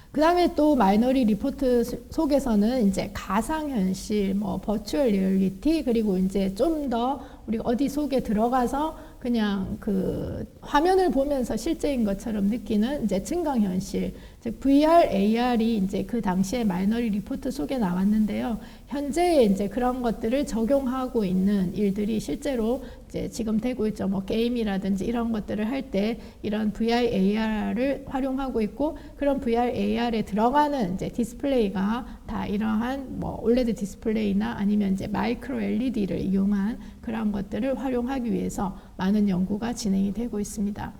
그 다음에 또 마이너리 리포트 속에서는 이제 가상현실, 뭐 버추얼 리얼리티 그리고 이제 좀 더 우리가 어디 속에 들어가서 그냥 그 화면을 보면서 실제인 것처럼 느끼는 이제 증강현실, 즉 VR, AR이 이제 그 당시에 마이너리 리포트 속에 나왔는데요. 현재 이제 그런 것들을 적용하고 있는 일들이 실제로 이제 지금 되고 있죠. 뭐 게임이라든지 이런 것들을 할 때 이런 VR, AR을 활용하고 있고 그런 VR, AR에 들어가는 이제 디스플레이가 다 이러한 뭐 올레드 디스플레이나 아니면 이제 마이크로 LED를 이용한 그런 것들을 활용하기 위해서 많은 연구가 진행이 되고 있습니다.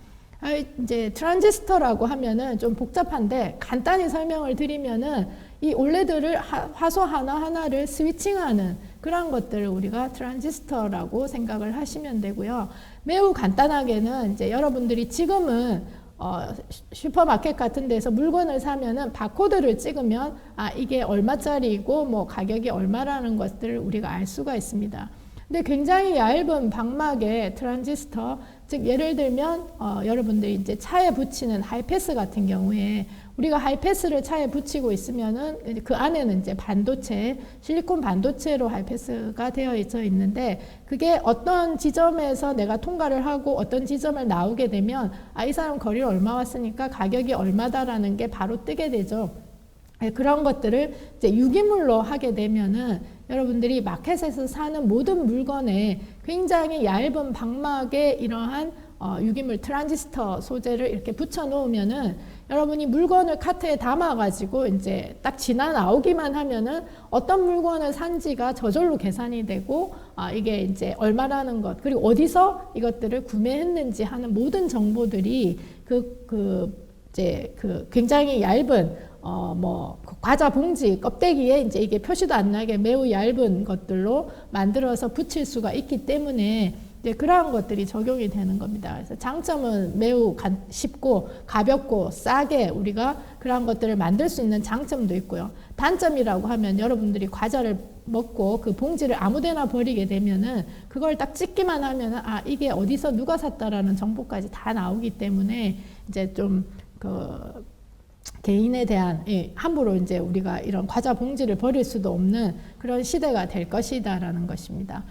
이제 트랜지스터라고 하면은 좀 복잡한데 간단히 설명을 드리면은 이 올레드를 화소 하나하나를 스위칭하는 그런 것들을 우리가 트랜지스터라고 생각을 하시면 되고요. 매우 간단하게는 이제 여러분들이 지금은 슈퍼마켓 같은 데서 물건을 사면은 바코드를 찍으면 이게 얼마짜리고 뭐 가격이 얼마라는 것들을 우리가 알 수가 있습니다. 근데 굉장히 얇은 방막의 트랜지스터, 즉 예를 들면 여러분들이 이제 차에 붙이는 하이패스 같은 경우에 우리가 하이패스를 차에 붙이고 있으면은 그 안에는 이제 반도체, 실리콘 반도체로 하이패스가 되어 있는데 그게 어떤 지점에서 내가 통과를 하고 어떤 지점을 나오게 되면 이 사람 거리를 얼마 왔으니까 가격이 얼마다라는 게 바로 뜨게 되죠. 그런 것들을 이제 유기물로 하게 되면은 여러분들이 마켓에서 사는 모든 물건에 굉장히 얇은 방막에 이러한 유기물 트랜지스터 소재를 이렇게 붙여 놓으면은 여러분이 물건을 카트에 담아 가지고 이제 딱 지나 나오기만 하면은 어떤 물건을 산지가 저절로 계산이 되고 이게 이제 얼마라는 것 그리고 어디서 이것들을 구매했는지 하는 모든 정보들이 이제 굉장히 얇은 뭐 과자 봉지 껍데기에 이제 이게 표시도 안 나게 매우 얇은 것들로 만들어서 붙일 수가 있기 때문에 이제 그러한 것들이 적용이 되는 겁니다. 그래서 장점은 매우 쉽고 가볍고 싸게 우리가 그러한 것들을 만들 수 있는 장점도 있고요. 단점이라고 하면 여러분들이 과자를 먹고 그 봉지를 아무데나 버리게 되면은 그걸 딱 찍기만 하면은 이게 어디서 누가 샀다라는 정보까지 다 나오기 때문에 이제 좀 개인에 대한 함부로 이제 우리가 이런 과자 봉지를 버릴 수도 없는 그런 시대가 될 것이다라는 것입니다.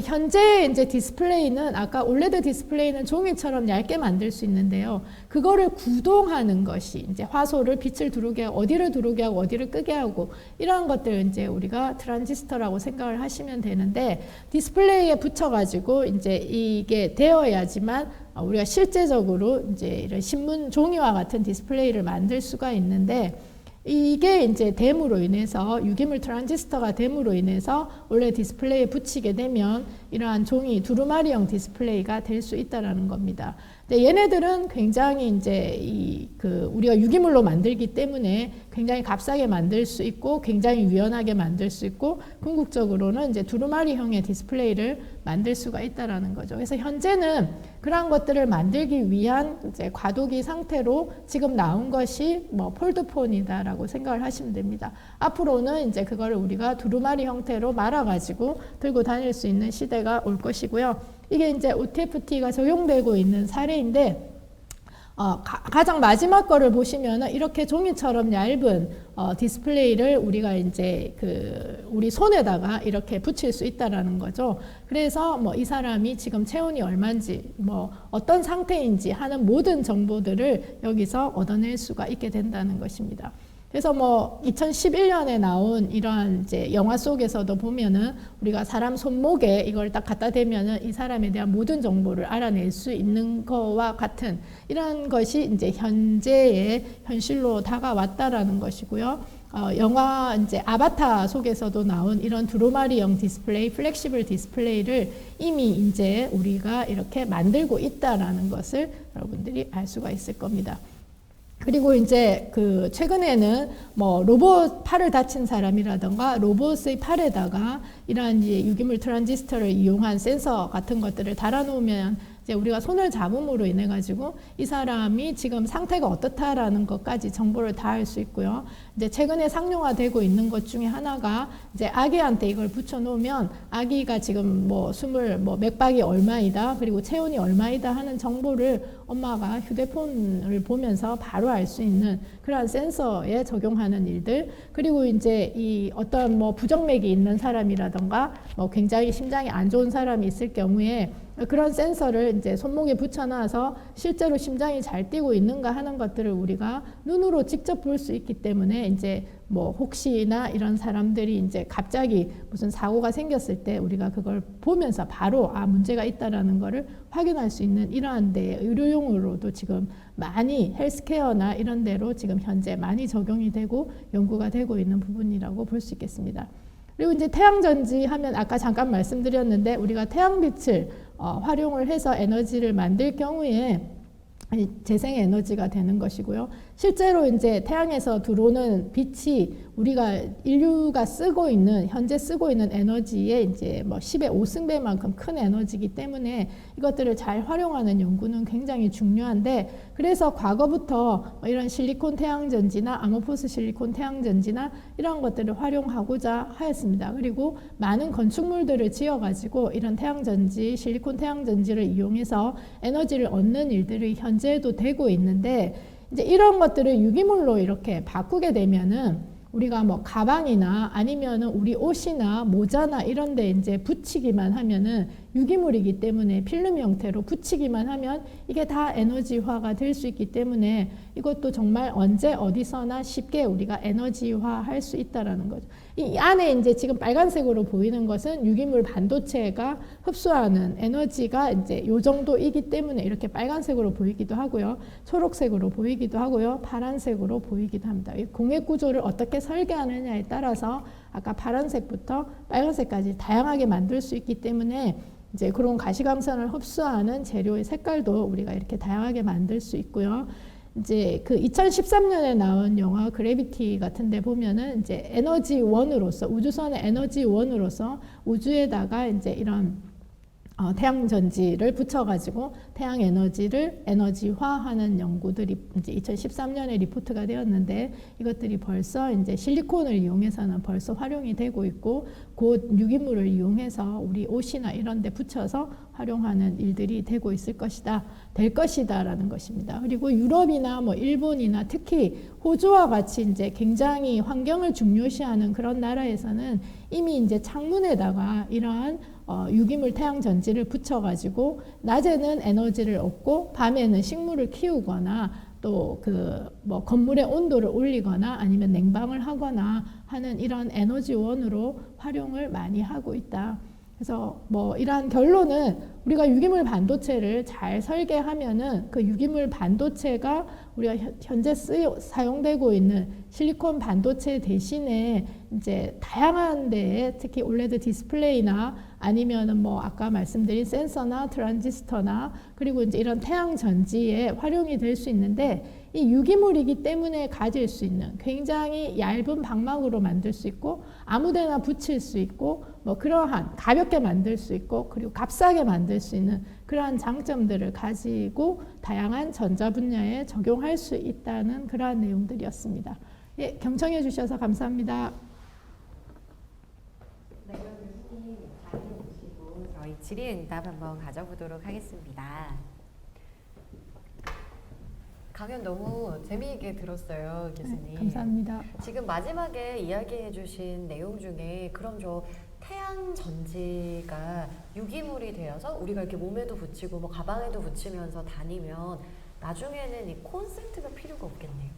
현재 이제 디스플레이는 아까 올레드 디스플레이는 종이처럼 얇게 만들 수 있는데요. 그거를 구동하는 것이 이제 화소를 빛을 들어오게 하고 어디를 들어오게 하고 어디를 끄게 하고 이러한 것들 이제 우리가 트랜지스터라고 생각을 하시면 되는데 디스플레이에 붙여가지고 이제 이게 되어야지만 우리가 실제적으로 이제 이런 신문 종이와 같은 디스플레이를 만들 수가 있는데 이게 이제 댐으로 인해서 유기물 트랜지스터가 댐으로 인해서 원래 디스플레이에 붙이게 되면 이러한 종이 두루마리형 디스플레이가 될 수 있다라는 겁니다. 근데 얘네들은 굉장히 이제 우리가 유기물로 만들기 때문에 굉장히 값싸게 만들 수 있고 굉장히 유연하게 만들 수 있고 궁극적으로는 이제 두루마리형의 디스플레이를 만들 수가 있다라는 거죠. 그래서 현재는 그러한 것들을 만들기 위한 이제 과도기 상태로 지금 나온 것이 뭐 폴드폰이다라고 생각을 하시면 됩니다. 앞으로는 이제 그거를 우리가 두루마리 형태로 말아가지고 들고 다닐 수 있는 시대가 올 것이고요. 이게 이제 OTFT가 적용되고 있는 사례인데 가장 마지막 거를 보시면은 이렇게 종이처럼 얇은 디스플레이를 우리가 이제 우리 손에다가 이렇게 붙일 수 있다라는 거죠. 그래서 뭐 이 사람이 지금 체온이 얼마인지 뭐 어떤 상태인지 하는 모든 정보들을 여기서 얻어낼 수가 있게 된다는 것입니다. 그래서 뭐 2011년에 나온 이러한 이제 영화 속에서도 보면은 우리가 사람 손목에 이걸 딱 갖다 대면은 이 사람에 대한 모든 정보를 알아낼 수 있는 거와 같은 이런 것이 이제 현재의 현실로 다가왔다라는 것이고요. 영화 이제 아바타 속에서도 나온 이런 두루마리형 디스플레이, 플렉시블 디스플레이를 이미 이제 우리가 이렇게 만들고 있다라는 것을 여러분들이 알 수가 있을 겁니다. 그리고 이제 그 최근에는 뭐 로봇 팔을 다친 사람이라든가 로봇의 팔에다가 이러한 이제 유기물 트랜지스터를 이용한 센서 같은 것들을 달아놓으면 이제 우리가 손을 잡음으로 인해 가지고 이 사람이 지금 상태가 어떻다라는 것까지 정보를 다 알 수 있고요. 이제 최근에 상용화되고 있는 것 중에 하나가 이제 아기한테 이걸 붙여놓으면 아기가 지금 뭐 맥박이 얼마이다 그리고 체온이 얼마이다 하는 정보를 엄마가 휴대폰을 보면서 바로 알 수 있는 그러한 센서에 적용하는 일들, 그리고 이제 이 어떤 뭐 부정맥이 있는 사람이라던가 뭐 굉장히 심장이 안 좋은 사람이 있을 경우에 그런 센서를 이제 손목에 붙여놔서 실제로 심장이 잘 뛰고 있는가 하는 것들을 우리가 눈으로 직접 볼 수 있기 때문에 이제 뭐 혹시나 이런 사람들이 이제 갑자기 무슨 사고가 생겼을 때 우리가 그걸 보면서 바로 문제가 있다라는 거를 확인할 수 있는 이러한 데 의료용으로도 지금 많이 헬스케어나 이런 데로 지금 현재 많이 적용이 되고 연구가 되고 있는 부분이라고 볼 수 있겠습니다. 그리고 이제 태양전지 하면 아까 잠깐 말씀드렸는데 우리가 태양빛을 활용을 해서 에너지를 만들 경우에 재생에너지가 되는 것이고요. 실제로 이제 태양에서 들어오는 빛이 우리가 인류가 쓰고 있는 현재 쓰고 있는 에너지의 이제 뭐 10의 5승배만큼 큰 에너지이기 때문에 이것들을 잘 활용하는 연구는 굉장히 중요한데, 그래서 과거부터 이런 실리콘 태양전지나 아모포스 실리콘 태양전지나 이런 것들을 활용하고자 하였습니다. 그리고 많은 건축물들을 지어가지고 이런 태양전지, 실리콘 태양전지를 이용해서 에너지를 얻는 일들이 현재도 되고 있는데, 이제 이런 것들을 유기물로 이렇게 바꾸게 되면은 우리가 뭐 가방이나 아니면은 우리 옷이나 모자나 이런 데 이제 붙이기만 하면은 유기물이기 때문에 필름 형태로 붙이기만 하면 이게 다 에너지화가 될 수 있기 때문에 이것도 정말 언제 어디서나 쉽게 우리가 에너지화 할 수 있다라는 거죠. 이 안에 이제 지금 빨간색으로 보이는 것은 유기물 반도체가 흡수하는 에너지가 이제 요 정도이기 때문에 이렇게 빨간색으로 보이기도 하고요. 초록색으로 보이기도 하고요. 파란색으로 보이기도 합니다. 이 공해 구조를 어떻게 설계하느냐에 따라서 아까 파란색부터 빨간색까지 다양하게 만들 수 있기 때문에 이제 그런 가시광선을 흡수하는 재료의 색깔도 우리가 이렇게 다양하게 만들 수 있고요. 이제 그 2013년에 나온 영화 그래비티 같은 데 보면은 이제 에너지원으로서 우주선의 에너지원으로서 우주에다가 이제 이런 태양전지를 붙여가지고 태양 에너지를 에너지화하는 연구들이 이제 2013년에 리포트가 되었는데, 이것들이 벌써 이제 실리콘을 이용해서는 벌써 활용이 되고 있고, 곧 유기물을 이용해서 우리 옷이나 이런 데 붙여서 활용하는 일들이 되고 있을 것이다, 될 것이다라는 것입니다. 그리고 유럽이나 뭐 일본이나 특히 호주와 같이 이제 굉장히 환경을 중요시하는 그런 나라에서는 이미 이제 창문에다가 이러한 유기물 태양전지를 붙여가지고 낮에는 에너지를 얻고 밤에는 식물을 키우거나 또 그 뭐 건물의 온도를 올리거나 아니면 냉방을 하거나 하는 이런 에너지원으로 활용을 많이 하고 있다. 그래서 뭐 이러한 결론은 우리가 유기물 반도체를 잘 설계하면은 그 유기물 반도체가 우리가 현재 사용되고 있는 실리콘 반도체 대신에 이제 다양한 데에 특히 올레드 디스플레이나 아니면은 뭐 아까 말씀드린 센서나 트랜지스터나 그리고 이제 이런 태양 전지에 활용이 될 수 있는데, 이 유기물이기 때문에 가질 수 있는 굉장히 얇은 방망으로 만들 수 있고 아무데나 붙일 수 있고 뭐 그러한 가볍게 만들 수 있고 그리고 값싸게 만들 수 있는 그러한 장점들을 가지고 다양한 전자 분야에 적용할 수 있다는 그러한 내용들이었습니다. 예, 경청해 주셔서 감사합니다. 네, 그럼 교수님 자리해 주시고 저희 질의응답 한번 가져보도록 하겠습니다. 강연 너무 재미있게 들었어요, 교수님. 네, 감사합니다. 지금 마지막에 이야기해 주신 내용 중에 그럼 저 태양 전지가 유기물이 되어서 우리가 이렇게 몸에도 붙이고 뭐 가방에도 붙이면서 다니면 나중에는 이 콘센트가 필요가 없겠네요.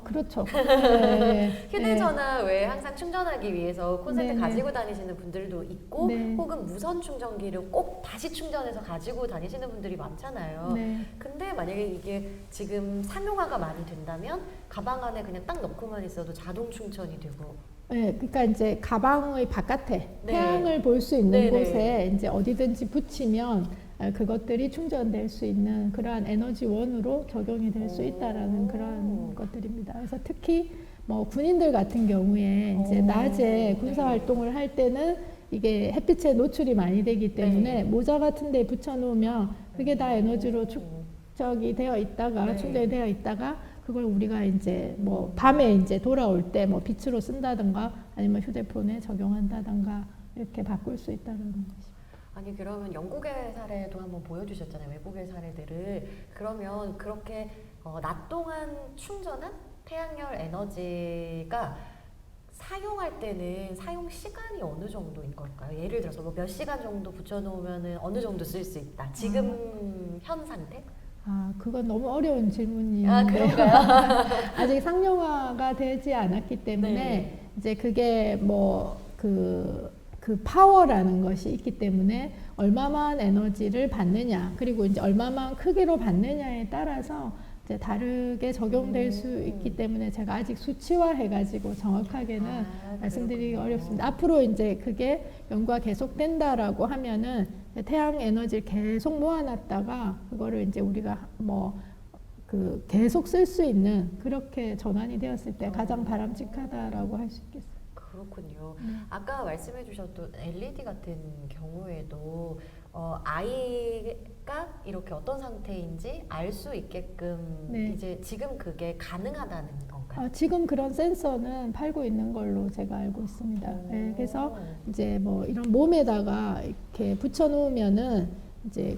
그렇죠. 네. 휴대전화 왜 항상 충전하기 위해서 콘센트 네네. 가지고 다니시는 분들도 있고 네. 혹은 무선 충전기를 꼭 다시 충전해서 가지고 다니시는 분들이 많잖아요. 네. 근데 만약에 이게 지금 상용화가 많이 된다면 가방 안에 그냥 딱 넣고만 있어도 자동 충전이 되고 네, 그러니까 이제 가방의 바깥에 네. 태양을 볼 수 있는 네네. 곳에 이제 어디든지 붙이면 그것들이 충전될 수 있는 그러한 에너지원으로 적용이 될 수 있다라는 그러한 것들입니다. 그래서 특히 뭐 군인들 같은 경우에 이제 낮에 군사 활동을 할 때는 이게 햇빛에 노출이 많이 되기 때문에 네. 모자 같은 데 붙여 놓으면 그게 다 에너지로 축적이 되어 있다가 네. 충전이 되어 있다가 그걸 우리가 이제 뭐 밤에 이제 돌아올 때 뭐 빛으로 쓴다든가 아니면 휴대폰에 적용한다든가 이렇게 바꿀 수 있다는 것입니다. 아니 그러면 영국의 사례도 한번 보여주셨잖아요. 외국의 사례들을. 그러면 그렇게 낮 동안 충전한 태양열 에너지가 사용할 때는 사용 시간이 어느 정도인 걸까요? 예를 들어서 뭐 몇 시간 정도 붙여놓으면 어느 정도 쓸 수 있다. 지금 현 상태? 그건 너무 어려운 질문인데 그런가요? 아직 상용화가 되지 않았기 때문에 네. 이제 그게 뭐 그 파워라는 것이 있기 때문에 얼마만 에너지를 받느냐 그리고 이제 얼마만 크기로 받느냐에 따라서 이제 다르게 적용될 수 있기 때문에 제가 아직 수치화해가지고 정확하게는 말씀드리기 그렇군요. 어렵습니다. 앞으로 이제 그게 연구가 계속된다라고 하면은 태양 에너지를 계속 모아놨다가 그거를 이제 우리가 뭐 계속 쓸 수 있는 그렇게 전환이 되었을 때 가장 바람직하다라고 할 수 있겠어요. 그렇군요. 아까 말씀해 주셨던 LED 같은 경우에도 아이가 이렇게 어떤 상태인지 알 수 있게끔 네. 이제 지금 그게 가능하다는 건가요? 지금 그런 센서는 팔고 있는 걸로 제가 알고 있습니다. 네, 그래서 이제 뭐 이런 몸에다가 이렇게 붙여 놓으면은 이제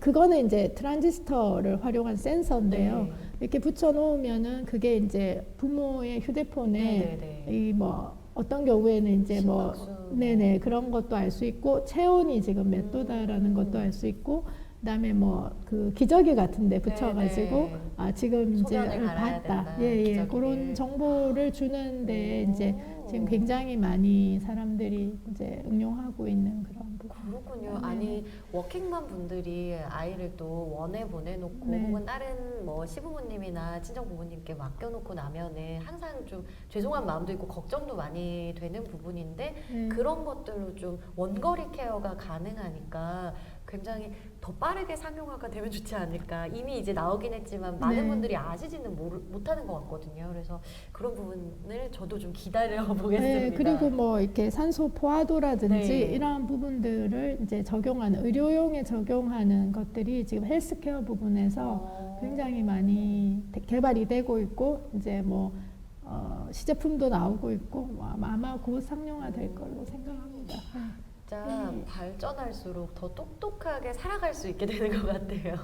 그거는 이제 트랜지스터를 활용한 센서인데요. 네. 이렇게 붙여 놓으면은 그게 이제 부모의 휴대폰에 네네네. 이 뭐 어떤 경우에는 이제 뭐 심박수. 네네 그런 것도 알 수 있고 체온이 지금 몇 도다라는 것도 알 수 있고 그다음에 뭐 그 기저귀 같은데 붙여가지고 네네. 지금 이제 소변을 갈아야 봤다 된다, 예예 기저귀를. 그런 정보를 주는데 이제 지금 굉장히 많이 사람들이 이제 응용하고 있는 그런 부분. 그렇군요. 네. 아니 워킹맘 분들이 아이를 또 원에 보내놓고 네. 혹은 다른 뭐 시부모님이나 친정 부모님께 맡겨놓고 나면은 항상 좀 죄송한 마음도 있고 걱정도 많이 되는 부분인데 네. 그런 것들로 좀 원거리 케어가 가능하니까 굉장히 더 빠르게 상용화가 되면 좋지 않을까. 이미 이제 나오긴 했지만 많은 네. 분들이 아시지는 못하는 것 같거든요. 그래서 그런 부분을 저도 좀 기다려 보겠습니다. 네, 그리고 뭐 이렇게 산소 포화도라든지 네. 이러한 부분들을 이제 적용하는 의료용에 적용하는 것들이 지금 헬스케어 부분에서 굉장히 많이 개발이 되고 있고 이제 뭐 시제품도 나오고 있고 뭐 아마 곧 상용화 될 걸로 생각합니다. 진짜 발전할수록 더 똑똑하게 살아갈 수 있게 되는 것 같아요.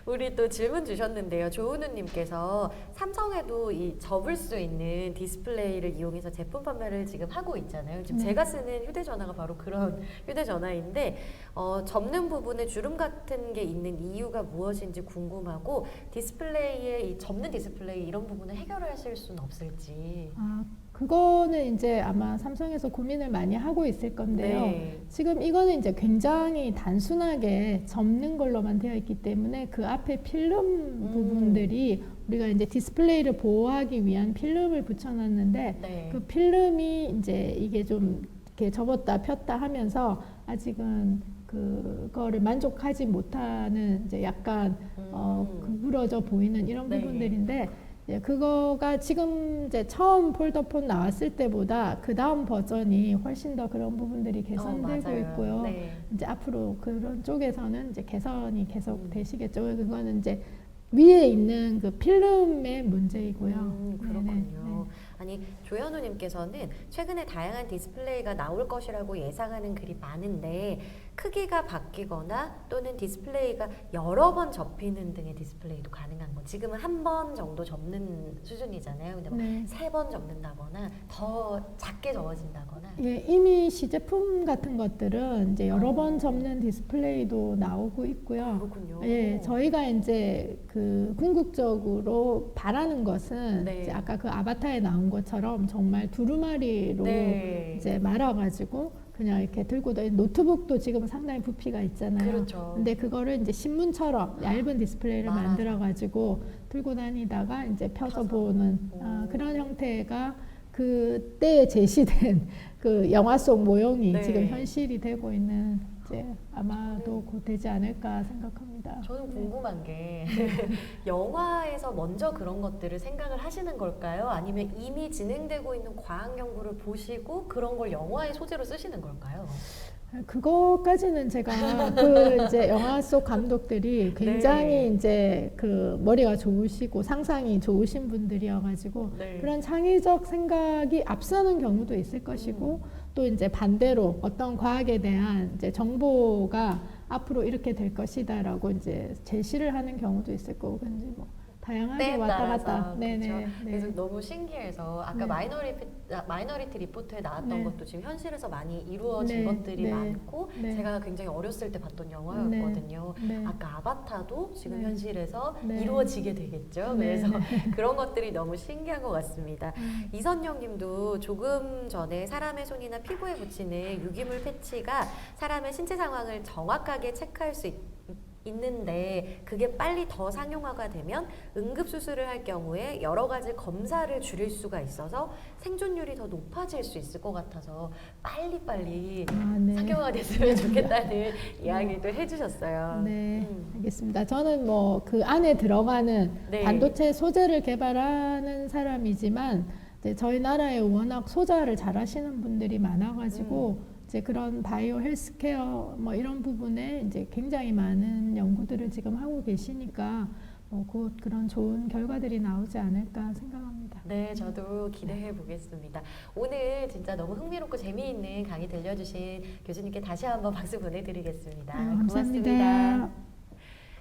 우리 또 질문 주셨는데요. 조은우님께서 삼성에도 이 접을 수 있는 디스플레이를 이용해서 제품 판매를 지금 하고 있잖아요. 지금 네. 제가 쓰는 휴대전화가 바로 그런 휴대전화인데 접는 부분에 주름 같은 게 있는 이유가 무엇인지 궁금하고 디스플레이에 이 접는 디스플레이 이런 부분을 해결하실 수는 없을지. 그거는 이제 아마 삼성에서 고민을 많이 하고 있을 건데요. 네. 지금 이거는 이제 굉장히 단순하게 접는 걸로만 되어 있기 때문에 그 앞에 필름 부분들이 우리가 이제 디스플레이를 보호하기 위한 필름을 붙여놨는데 네. 그 필름이 이제 이게 좀 이렇게 접었다 폈다 하면서 아직은 그거를 만족하지 못하는 이제 약간 구부러져 보이는 이런 네. 부분들인데 그거가 지금 이제 처음 폴더폰 나왔을 때보다 그 다음 버전이 훨씬 더 그런 부분들이 개선되고 맞아요. 있고요. 네. 이제 앞으로 그런 쪽에서는 이제 개선이 계속 되시겠죠. 그거는 이제 위에 있는 그 필름의 문제이고요. 그렇군요. 네네. 아니 조현우님께서는 최근에 다양한 디스플레이가 나올 것이라고 예상하는 글이 많은데 크기가 바뀌거나 또는 디스플레이가 여러 번 접히는 등의 디스플레이도 가능한 거. 지금은 한 번 정도 접는 수준이잖아요. 근데 네. 3번 접는다거나 더 작게 접어진다거나. 예, 이미 시제품 같은 것들은 이제 여러 어. 번 접는 디스플레이도 나오고 있고요. 그렇군요. 예, 저희가 이제 그 궁극적으로 바라는 것은 네. 이제 아까 그 아바타에 나온 것처럼 정말 두루마리로 네. 이제 말아가지고 그냥 이렇게 들고 노트북도 지금 상당히 부피가 있잖아요. 그렇죠. 근데 그거를 이제 신문처럼 얇은 디스플레이를 말아서. 만들어가지고 들고 다니다가 이제 펴서 보는 오. 그런 형태가 그때에 제시된 그 영화 속 모형이 네. 지금 현실이 되고 있는 이제 아마도 곧 되지 않을까 생각합니다. 저는 궁금한 게 영화에서 먼저 그런 것들을 생각을 하시는 걸까요? 아니면 이미 진행되고 있는 과학 연구를 보시고 그런 걸 영화의 소재로 쓰시는 걸까요? 그거까지는 제가 그 이제 영화 속 감독들이 굉장히 네. 이제 그 머리가 좋으시고 상상이 좋으신 분들이어가지고 네. 그런 창의적 생각이 앞서는 경우도 있을 것이고 또 이제 반대로 어떤 과학에 대한 이제 정보가 앞으로 이렇게 될 것이다라고 이제 제시를 하는 경우도 있을 거고 근데 뭐 다양하게 때에 왔다 따라서, 갔다. 네네. 그렇죠. 네. 그래서 너무 신기해서 아까 네. 마이너리티 리포트에 나왔던 네. 것도 지금 현실에서 많이 이루어진 네. 것들이 네. 많고 네. 제가 굉장히 어렸을 때 봤던 영화였거든요. 네. 아까 아바타도 지금 네. 현실에서 네. 이루어지게 되겠죠. 네. 그래서 그런 것들이 너무 신기한 것 같습니다. 이선영님도 조금 전에 사람의 손이나 피부에 붙이는 유기물 패치가 사람의 신체 상황을 정확하게 체크할 수 있는데 그게 빨리 더 상용화가 되면 응급수술을 할 경우에 여러 가지 검사를 줄일 수가 있어서 생존율이 더 높아질 수 있을 것 같아서 빨리빨리 네. 상용화가 됐으면 좋겠다는 이야기도 해주셨어요. 네, 알겠습니다. 저는 뭐 그 안에 들어가는 네. 반도체 소재를 개발하는 사람이지만 이제 저희 나라에 워낙 소자를 잘하시는 분들이 많아가지고 이제 그런 바이오 헬스케어 뭐 이런 부분에 이제 굉장히 많은 연구들을 지금 하고 계시니까 곧 그런 좋은 결과들이 나오지 않을까 생각합니다. 네, 저도 기대해 보겠습니다. 오늘 진짜 너무 흥미롭고 재미있는 강의 들려주신 교수님께 다시 한번 박수 보내드리겠습니다. 감사합니다. 고맙습니다.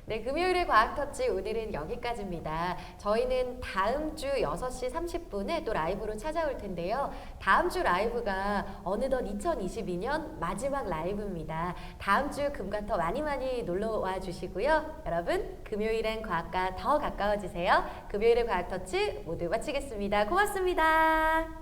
네, 금요일의 과학터치 오늘은 여기까지입니다. 저희는 다음 주 6시 30분에 또 라이브로 찾아올 텐데요. 다음 주 라이브가 어느덧 2022년 마지막 라이브입니다. 다음 주 금과터 많이 놀러와 주시고요. 여러분, 금요일엔 과학과 더 가까워지세요. 금요일의 과학터치 모두 마치겠습니다. 고맙습니다.